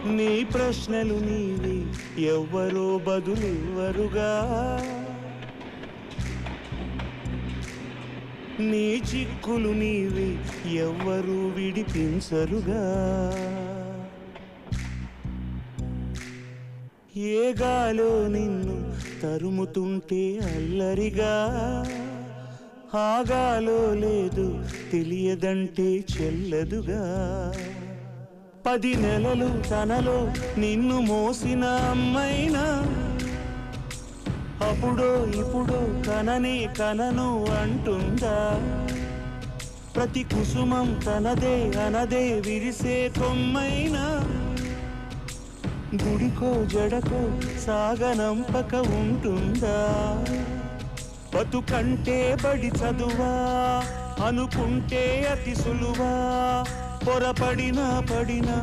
నీ ప్రశ్నలు నీవి ఎవ్వరో బదులివ్వరుగా, నీ చిక్కులు నీవి ఎవ్వరూ విడిపించరుగా. ఏ గాలో నిన్ను తరుముతుంటే అల్లరిగా, ఆగాలో లేదు తెలియదంటే చెల్లదుగా. 10 నెలలు తనలో నిన్ను మోసిన అమ్మైనా అప్పుడో ఇప్పుడో కననే కనను అంటుందా. ప్రతి కుసుమం తనదే అనదే విరిసే కొమ్మైనా గుడికో జడకో సాగనంపక ఉంటుందా. బతుకంటే బడి చదువా అనుకుంటే అతి సులువా, పొరపడినా పడినా